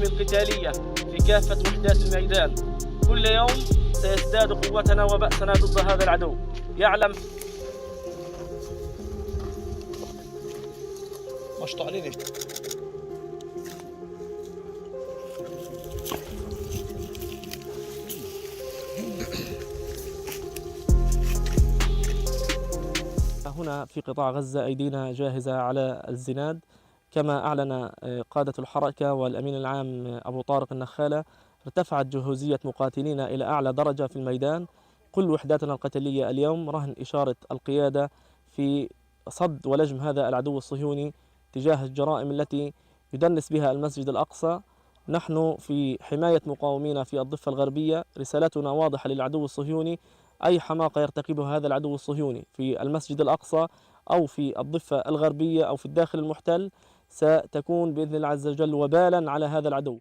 القتالية في كافة وحدات الميدان. كل يوم سيزداد قوتنا وبأسنا ضد هذا العدو. يعلم مشطوع عليه ليش؟ هنا في قطاع غزة أيدينا جاهزة على الزناد، كما أعلن قادة الحركة والأمين العام أبو طارق النخالة. ارتفعت جهوزية مقاتلينا إلى أعلى درجة في الميدان. كل وحداتنا القتالية اليوم رهن إشارة القيادة في صد ولجم هذا العدو الصهيوني تجاه الجرائم التي يدنس بها المسجد الأقصى. نحن في حماية مقاومينا في الضفة الغربية. رسالتنا واضحة للعدو الصهيوني: أي حماقة يرتكبها هذا العدو الصهيوني في المسجد الأقصى أو في الضفة الغربية أو في الداخل المحتل ستكون بإذن الله عز وجل وبالا على هذا العدو.